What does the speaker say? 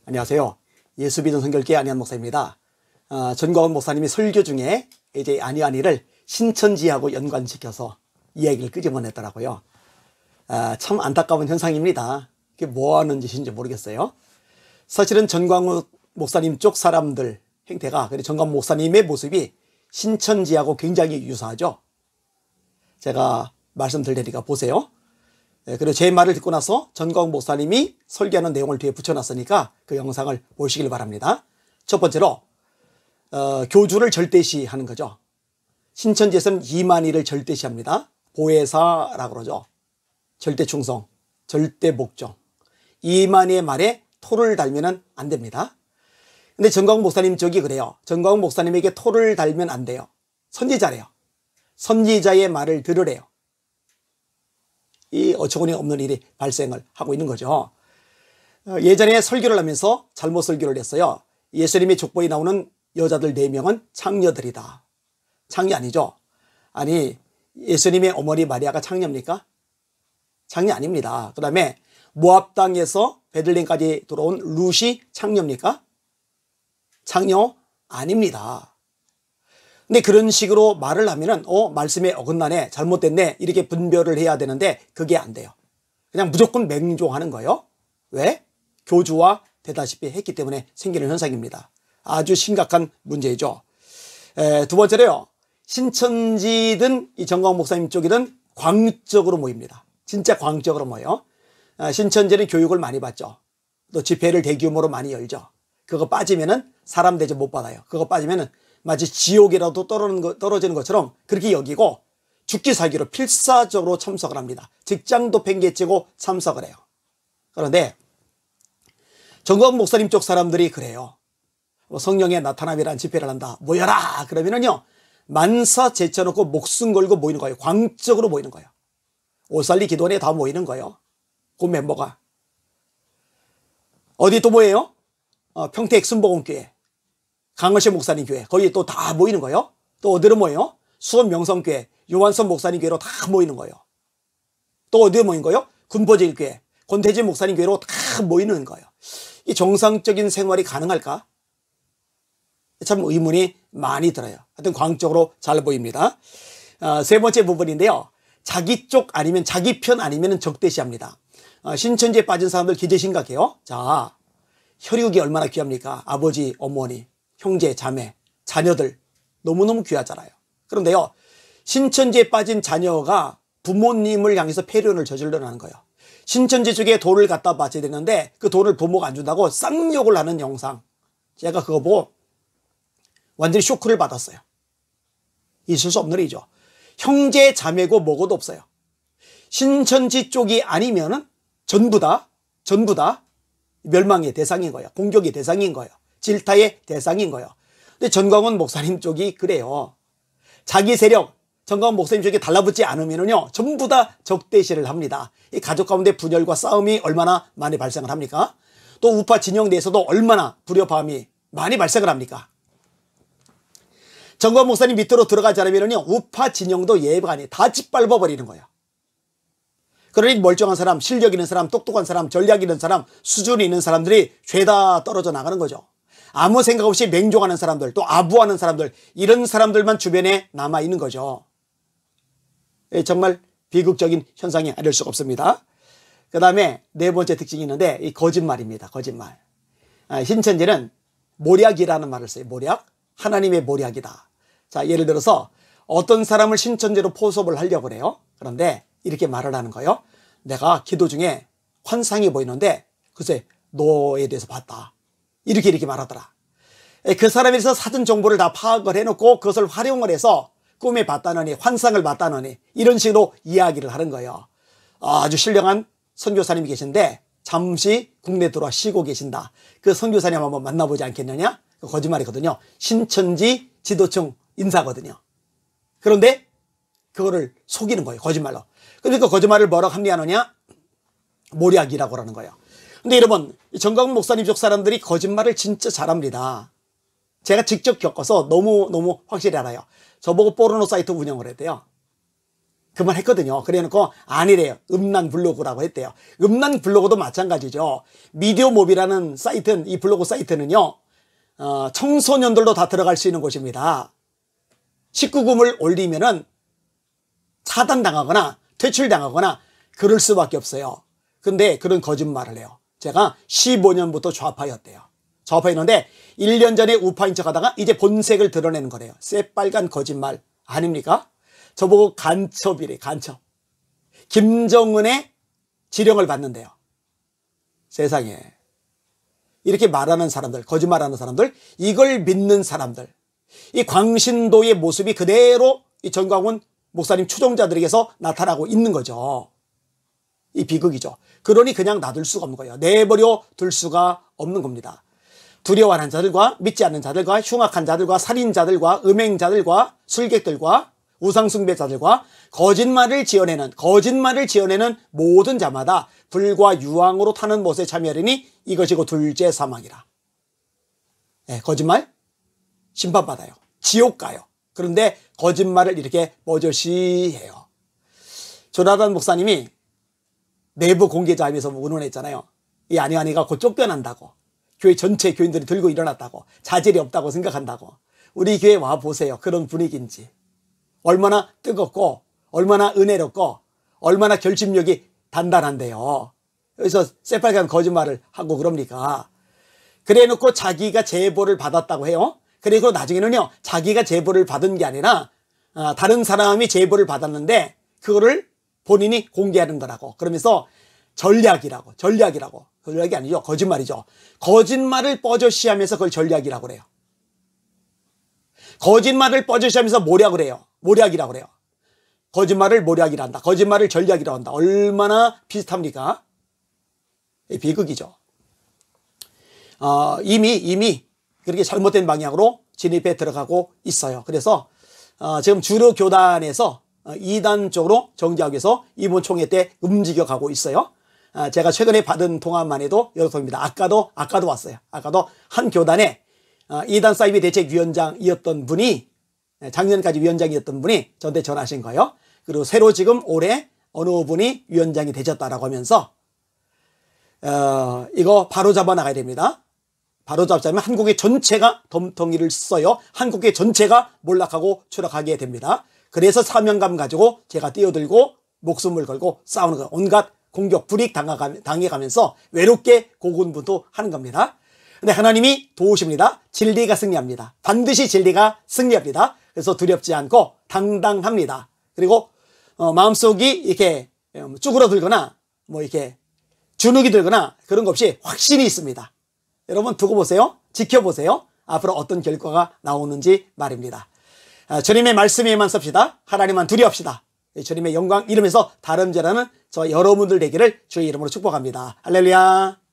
안녕하세요. 예수 믿는 성결교회 안희환 목사입니다. 전광훈 목사님이 설교 중에 이제 안희환이를 신천지하고 연관시켜서 이야기를 끄집어냈더라고요. 참 안타까운 현상입니다. 이게 뭐 하는 짓인지 모르겠어요. 사실은 전광훈 목사님 쪽 사람들 행태가, 전광훈 목사님의 모습이 신천지하고 굉장히 유사하죠. 제가 말씀드릴 테니까 보세요. 그리고 제 말을 듣고 나서 전광훈 목사님이 설교하는 내용을 뒤에 붙여놨으니까 그 영상을 보시길 바랍니다. 첫 번째로 교주를 절대시하는 거죠. 신천지에서는 이만희를 절대시합니다. 보혜사라고 그러죠. 절대충성, 절대복종. 이만희의 말에 토를 달면 안 됩니다. 근데 전광훈 목사님 쪽이 그래요. 전광훈 목사님에게 토를 달면 안 돼요. 선지자래요. 선지자의 말을 들으래요. 이 어처구니 없는 일이 발생을 하고 있는 거죠. 예전에 설교를 하면서 잘못 설교를 했어요. 예수님의 족보에 나오는 여자들 4명은 창녀들이다. 창녀 아니죠? 아니, 예수님의 어머니 마리아가 창녀입니까? 창녀 아닙니다. 그 다음에 모압 땅에서 베들레헴까지 들어온 룻이 창녀입니까? 창녀 아닙니다. 근데 그런 식으로 말을 하면은 말씀에 어긋나네, 잘못됐네, 이렇게 분별을 해야 되는데 그게 안 돼요. 그냥 무조건 맹종하는 거예요. 왜? 교주와 되다시피 했기 때문에 생기는 현상입니다. 아주 심각한 문제이죠. 두 번째로요, 신천지든 이 전광훈 목사님 쪽이든 광적으로 모입니다. 진짜 광적으로 모여요. 신천지는 교육을 많이 받죠. 또 집회를 대규모로 많이 열죠. 그거 빠지면은 사람 대접 못 받아요. 그거 빠지면은 마치 지옥이라도 떨어지는 것처럼 그렇게 여기고 죽기 살기로 필사적으로 참석을 합니다. 직장도 팽개치고 참석을 해요. 그런데 전광훈 목사님 쪽 사람들이 그래요. 성령의 나타남이란 집회를 한다, 모여라 그러면은요, 만사 제쳐놓고 목숨 걸고 모이는 거예요. 광적으로 모이는 거예요. 오살리 기도원에 다 모이는 거예요. 그 멤버가. 어디 또 뭐예요? 평택 순복음교회, 강원시 목사님 교회, 거기 또 다 모이는 거예요. 또 어디로 모여요? 수원 명성교회, 요한선 목사님 교회로 다 모이는 거예요. 또 어디로 모인 거예요? 군포제일교회, 권태진 목사님 교회로 다 모이는 거예요. 이 정상적인 생활이 가능할까? 참 의문이 많이 들어요. 하여튼 광적으로 잘 보입니다. 세 번째 부분인데요, 자기 쪽 아니면 자기 편 아니면 적대시합니다. 신천지에 빠진 사람들 기재 심각해요. 자, 혈육이 얼마나 귀합니까? 아버지, 어머니, 형제, 자매, 자녀들 너무너무 귀하잖아요. 그런데요, 신천지에 빠진 자녀가 부모님을 향해서 폐륜을 저질러내는 거예요. 신천지 쪽에 돈을 갖다 바쳐야 되는데 그 돈을 부모가 안 준다고 쌍욕을 하는 영상, 제가 그거 보고 완전히 쇼크를 받았어요. 있을 수 없는 일이죠. 형제, 자매고 뭐고도 없어요. 신천지 쪽이 아니면은 전부 다 멸망의 대상인 거예요. 공격의 대상인 거예요. 질타의 대상인 거예요. 근데 전광훈 목사님 쪽이 그래요. 자기 세력, 전광훈 목사님 쪽에 달라붙지 않으면은요, 전부 다 적대시를 합니다. 이 가족 가운데 분열과 싸움이 얼마나 많이 발생을 합니까? 또 우파 진영 내에서도 얼마나 불협화음이 많이 발생을 합니까? 전광훈 목사님 밑으로 들어가지 않으면은요, 우파 진영도 예가 아니에요. 다 짓밟아 버리는 거예요. 그러니 멀쩡한 사람, 실력 있는 사람, 똑똑한 사람, 전략 있는 사람, 수준이 있는 사람들이 죄다 떨어져 나가는 거죠. 아무 생각 없이 맹종하는 사람들, 또 아부하는 사람들, 이런 사람들만 주변에 남아있는 거죠. 정말 비극적인 현상이 아닐 수가 없습니다. 그 다음에 네 번째 특징이 있는데, 이 거짓말입니다. 거짓말. 신천지는 모략이라는 말을 써요. 모략. 하나님의 모략이다. 자, 예를 들어서 어떤 사람을 신천지로 포섭을 하려고 그래요. 그런데 이렇게 말을 하는 거예요. 내가 기도 중에 환상이 보이는데 글쎄 너에 대해서 봤다. 이렇게 말하더라. 그 사람에 대해서 사전 정보를 다 파악을 해놓고 그것을 활용을 해서 꿈에 봤다느니, 환상을 봤다느니, 이런 식으로 이야기를 하는 거예요. 아주 신령한 선교사님이 계신데 잠시 국내 들어와 쉬고 계신다. 그 선교사님 한번 만나보지 않겠느냐? 거짓말이거든요. 신천지 지도층 인사거든요. 그런데 그거를 속이는 거예요. 거짓말로. 그러니까 거짓말을 뭐라고 합리화하느냐? 모략이라고 하는 거예요. 근데 여러분, 전광훈 목사님 쪽 사람들이 거짓말을 진짜 잘합니다. 제가 직접 겪어서 너무 확실히 알아요. 저보고 포르노 사이트 운영을 했대요. 그만했거든요. 그래놓고 아니래요. 음란 블로그라고 했대요. 음란 블로그도 마찬가지죠. 미디어몹이라는 사이트는, 이 블로그 사이트는요, 청소년들도 다 들어갈 수 있는 곳입니다. 19금을 올리면은 차단당하거나 퇴출당하거나 그럴 수밖에 없어요. 근데 그런 거짓말을 해요. 제가 15년부터 좌파였대요. 좌파였는데 1년 전에 우파인 척 하다가 이제 본색을 드러내는 거래요. 새빨간 거짓말 아닙니까? 저보고 간첩이래, 간첩. 김정은의 지령을 받는데요. 세상에. 이렇게 말하는 사람들, 거짓말하는 사람들, 이걸 믿는 사람들, 이 광신도의 모습이 그대로 이 전광훈 목사님 추종자들에게서 나타나고 있는 거죠. 이 비극이죠. 그러니 그냥 놔둘 수가 없는 거예요. 내버려 둘 수가 없는 겁니다. 두려워하는 자들과 믿지 않는 자들과 흉악한 자들과 살인자들과 음행자들과 술객들과 우상숭배자들과 거짓말을 지어내는 모든 자마다 불과 유황으로 타는 못에 참여하리니 이것이고 둘째 사망이라. 네, 거짓말 심판받아요. 지옥 가요. 그런데 거짓말을 이렇게 버젓이 해요. 조나단 목사님이 내부 공개자회에서 운운했잖아요. 이 아니가 곧 쫓겨난다고. 교회 전체 교인들이 들고 일어났다고. 자질이 없다고 생각한다고. 우리 교회 와보세요. 그런 분위기인지. 얼마나 뜨겁고 얼마나 은혜롭고 얼마나 결집력이 단단한데요. 여기서 새빨간 거짓말을 하고 그럽니까? 그래놓고 자기가 제보를 받았다고 해요. 그리고 나중에는요, 자기가 제보를 받은 게 아니라 다른 사람이 제보를 받았는데 그거를 본인이 공개하는 거라고. 그러면서 전략이라고. 전략이 아니죠. 거짓말이죠. 거짓말을 뻐젓이 하면서 그걸 전략이라고 그래요. 거짓말을 뻐젓이 하면서 모략이라고 그래요. 거짓말을 모략이란다. 거짓말을 전략이라고 한다. 얼마나 비슷합니까? 비극이죠. 이미 그렇게 잘못된 방향으로 진입해 들어가고 있어요. 그래서 지금 주로 교단에서 이단 쪽으로 정지하기 위해서 이번 총회 때 움직여가고 있어요. 제가 최근에 받은 통화만 해도 여러분입니다. 아까도 왔어요. 아까도 한 교단에 이단 사이비 대책위원장이었던 분이, 작년까지 위원장이었던 분이 저한테 전화하신 거예요. 그리고 새로 지금 올해 어느 분이 위원장이 되셨다라고 하면서 이거 바로 잡아 나가야 됩니다. 바로 잡자면 한국의 전체가 덤텅이를 써요. 한국의 전체가 몰락하고 추락하게 됩니다. 그래서 사명감 가지고 제가 뛰어들고 목숨을 걸고 싸우는 거예요. 온갖 공격, 불이익 당해가면서 외롭게 고군분투하는 겁니다. 근데 하나님이 도우십니다. 진리가 승리합니다. 반드시 진리가 승리합니다. 그래서 두렵지 않고 당당합니다. 그리고 마음속이 이렇게 쭈그러들거나 뭐 이렇게 주눅이 들거나 그런 거 없이 확신이 있습니다. 여러분 두고 보세요. 지켜보세요. 앞으로 어떤 결과가 나오는지 말입니다. 주님의 말씀에만 섭시다. 하나님만 두려웁시다. 주님의 영광 이름에서 다름질하는 저 여러분들 되기를 주의 이름으로 축복합니다. 할렐루야.